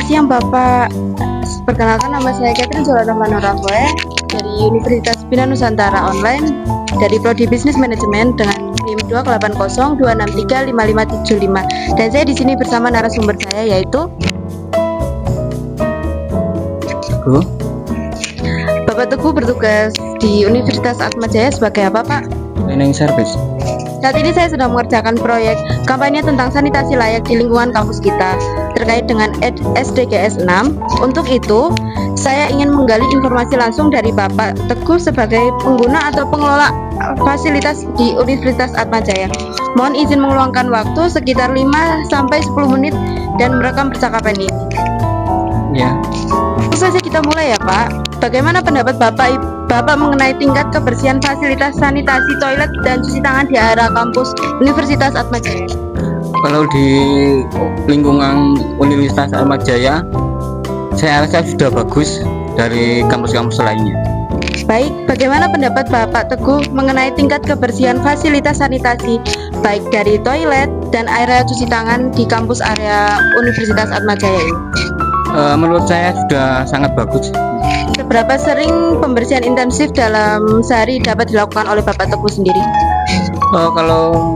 siang Bapak. Perkenalkan, nama saya Catherine Jolana Manorafoe dari Universitas Bina Nusantara Online dari Prodi Bisnis Manajemen dengan NIM 28026355575. Dan saya di sini bersama narasumber saya yaitu Bapak Teguh, bertugas di Universitas Atmajaya sebagai apa, Pak? Cleaning service. Saat ini saya sedang mengerjakan proyek kampanye tentang sanitasi layak di lingkungan kampus kita terkait dengan SDGs 6. Untuk itu, saya ingin menggali informasi langsung dari Bapak Teguh sebagai pengguna atau pengelola fasilitas di Universitas Atmajaya. Mohon izin meluangkan waktu sekitar 5-10 menit dan merekam percakapan ini. Ya. Langsung saja kita mulai ya, Pak. Bagaimana pendapat Bapak mengenai tingkat kebersihan fasilitas sanitasi toilet dan cuci tangan di area kampus Universitas Atmajaya? Kalau di lingkungan Universitas Atmajaya, saya rasa sudah bagus dari kampus-kampus lainnya. Baik, bagaimana pendapat Bapak Teguh mengenai tingkat kebersihan fasilitas sanitasi baik dari toilet dan area cuci tangan di kampus area Universitas Atmajaya ini? Menurut saya sudah sangat bagus. Seberapa sering pembersihan intensif dalam sehari dapat dilakukan oleh Bapak Teguh sendiri? Kalau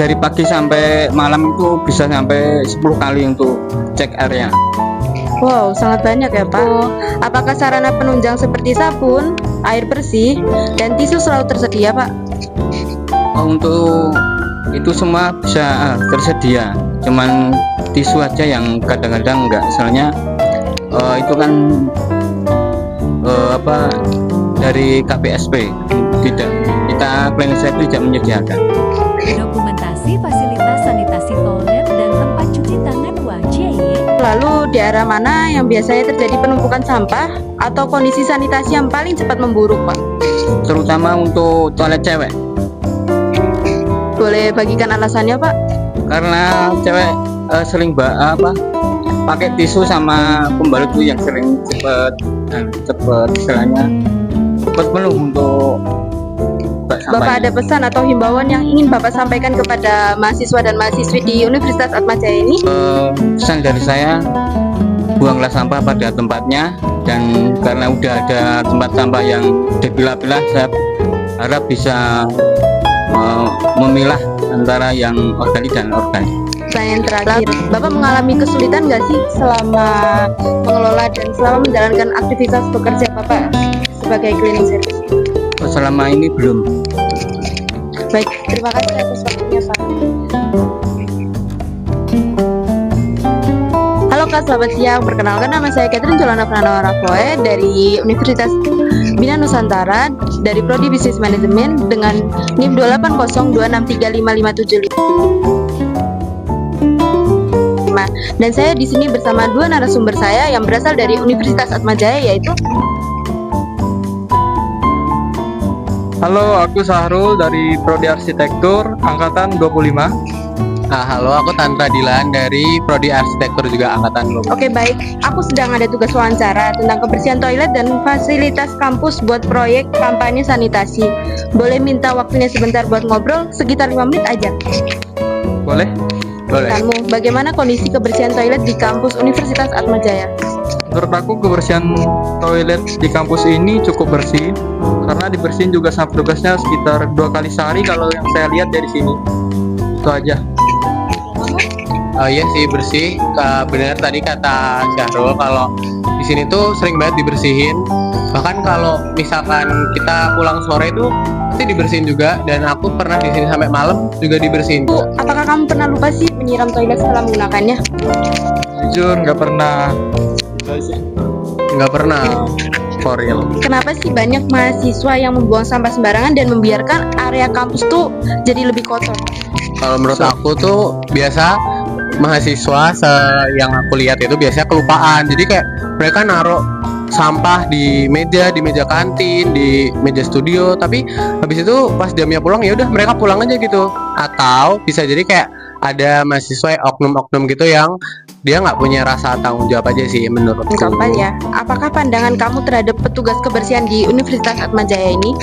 dari pagi sampai malam itu bisa sampai 10 kali untuk cek area. Wow, sangat banyak ya, Pak. Apakah sarana penunjang seperti sabun, air bersih, dan tisu selalu tersedia, Pak? Untuk itu semua bisa tersedia, cuman tisu aja yang kadang-kadang enggak, soalnya itu kan dari KPSP tidak, kita cleaning service tidak menyediakan. Dokumentasi fasilitas sanitasi toilet dan tempat cuci tangan wajib. Lalu di area mana yang biasanya terjadi penumpukan sampah atau kondisi sanitasi yang paling cepat memburuk, Pak? Terutama untuk toilet cewek. Boleh bagikan alasannya, Pak? Karena cewek sering pakai tisu sama pembalut itu yang sering cepet istilahnya cepet penuh untuk Bapak ada pesan atau himbauan yang ingin Bapak sampaikan kepada mahasiswa dan mahasiswi di Universitas Atmajaya ini? Pesan dari saya, buanglah sampah pada tempatnya, dan karena udah ada tempat sampah yang dipilah-pilah, saya harap bisa memilah antara yang organik dan organik. Pertanyaan terakhir, Bapak mengalami kesulitan nggak sih selama mengelola dan selama menjalankan aktivitas bekerja Bapak sebagai cleaning service? Selama ini belum. Baik, terima kasih atas waktunya, Pak. Halo Kak, selamat siang. Perkenalkan, nama saya Catherine Jolana Manorafoe dari Universitas Bina Nusantara dari Prodi Bisnis Manajemen dengan NIM 28026355575. Dan saya di sini bersama dua narasumber saya yang berasal dari Universitas Atmajaya, yaitu Halo, aku Sahrul dari Prodi Arsitektur Angkatan 25. Halo, aku Tantra Dilan dari Prodi Arsitektur juga Angkatan 25. Oke, baik. Aku sedang ada tugas wawancara tentang kebersihan toilet dan fasilitas kampus buat proyek kampanye sanitasi. Boleh minta waktunya sebentar buat ngobrol, sekitar 5 menit aja. Boleh? Boleh. Kamu, bagaimana kondisi kebersihan toilet di kampus Universitas Atmajaya? Menurut aku kebersihan toilet di kampus ini cukup bersih, karena dibersihin juga sama petugasnya sekitar 2 kali sehari kalau yang saya lihat dari sini. Itu aja. Iya sih, bersih. Benar tadi kata Syahrul kalau di sini tuh sering banget dibersihin. Bahkan kalau misalkan kita pulang sore itu pasti dibersihin juga, dan aku pernah di sini sampai malam juga dibersihin. Bu, apakah kamu pernah lupa sih menyiram toilet setelah menggunakannya? Jujur nggak pernah. Nggak pernah, for real. Kenapa sih banyak mahasiswa yang membuang sampah sembarangan dan membiarkan area kampus tuh jadi lebih kotor? Kalau menurut aku tuh biasa mahasiswa yang aku lihat itu biasanya kelupaan. Jadi kayak mereka naruh sampah di meja kantin, di meja studio, tapi habis itu pas jamnya pulang ya udah mereka pulang aja gitu. Atau bisa jadi kayak ada mahasiswa oknum-oknum gitu yang dia nggak punya rasa tanggung jawab aja sih menurutku. Kapan ya? Apakah pandangan kamu terhadap petugas kebersihan di Universitas Atmajaya ini?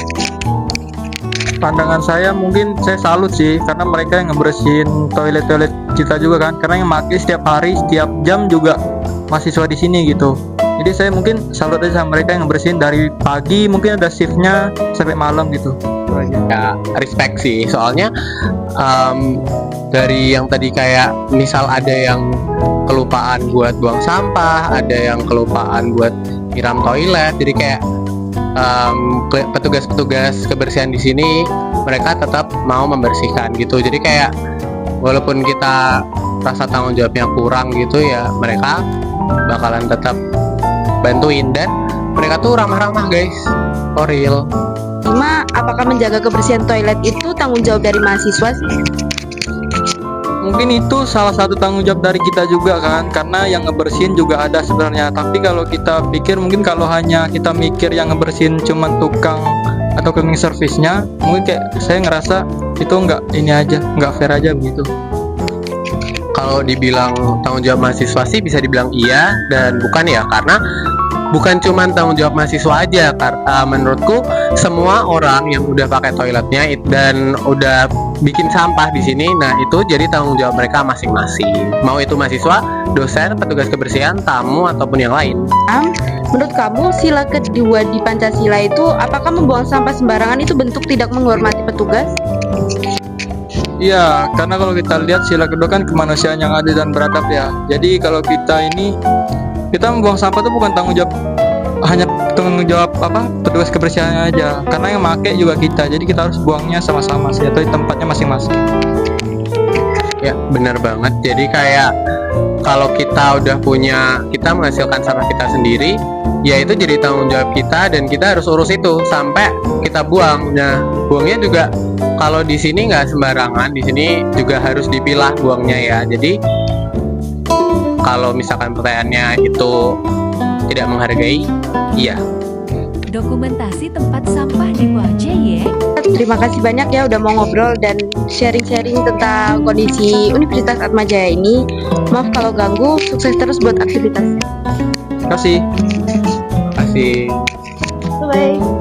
Pandangan saya mungkin saya salut sih, karena mereka yang ngebersihin toilet-toilet kita juga kan, karena yang pakai setiap hari, setiap jam juga mahasiswa di sini gitu. Jadi saya mungkin salut aja sama mereka yang bersihin dari pagi, mungkin ada shiftnya sampai malam gitu. Itu aja. Ya respect sih, soalnya dari yang tadi kayak misal ada yang kelupaan buat buang sampah, ada yang kelupaan buat nyiram toilet, jadi kayak petugas-petugas kebersihan di sini mereka tetap mau membersihkan gitu. Jadi kayak walaupun kita rasa tanggung jawabnya kurang gitu ya, mereka bakalan tetap bantuin, dan mereka tuh ramah-ramah guys, for real. Cuma apakah menjaga kebersihan toilet itu tanggung jawab dari mahasiswa sih? Mungkin itu salah satu tanggung jawab dari kita juga kan, karena yang ngebersihin juga ada sebenarnya. Tapi kalau kita pikir, mungkin kalau hanya kita mikir yang ngebersihin cuman tukang atau cleaning service-nya, mungkin kayak saya ngerasa itu nggak fair aja begitu. Kalau dibilang tanggung jawab mahasiswa sih bisa dibilang iya dan bukan ya, karena bukan cuma tanggung jawab mahasiswa aja. Menurutku semua orang yang udah pakai toiletnya dan udah bikin sampah di sini, nah itu jadi tanggung jawab mereka masing-masing. Mau itu mahasiswa, dosen, petugas kebersihan, tamu ataupun yang lain. Menurut kamu sila kedua di Pancasila itu, apakah membuang sampah sembarangan itu bentuk tidak menghormati petugas? Iya, karena kalau kita lihat sila kedua kan kemanusiaan yang adil dan beradab ya. Jadi kalau kita membuang sampah itu bukan tanggung jawab petugas kebersihannya aja, karena yang make juga kita. Jadi kita harus buangnya sama-sama sih, atau di tempatnya masing-masing. Ya benar banget. Jadi kayak kalau kita menghasilkan sampah kita sendiri, ya itu jadi tanggung jawab kita dan kita harus urus itu sampai kita buang. Nah buangnya juga kalau di sini nggak sembarangan, di sini juga harus dipilah buangnya ya. Jadi kalau misalkan pertanyaannya itu tidak menghargai, iya. Dokumentasi tempat sampah di Wajah ya. Terima kasih banyak ya udah mau ngobrol dan sharing-sharing tentang kondisi Universitas Atmajaya ini. Maaf kalau ganggu, sukses terus buat aktivitasnya. Terima kasih. Kasih. Bye-bye.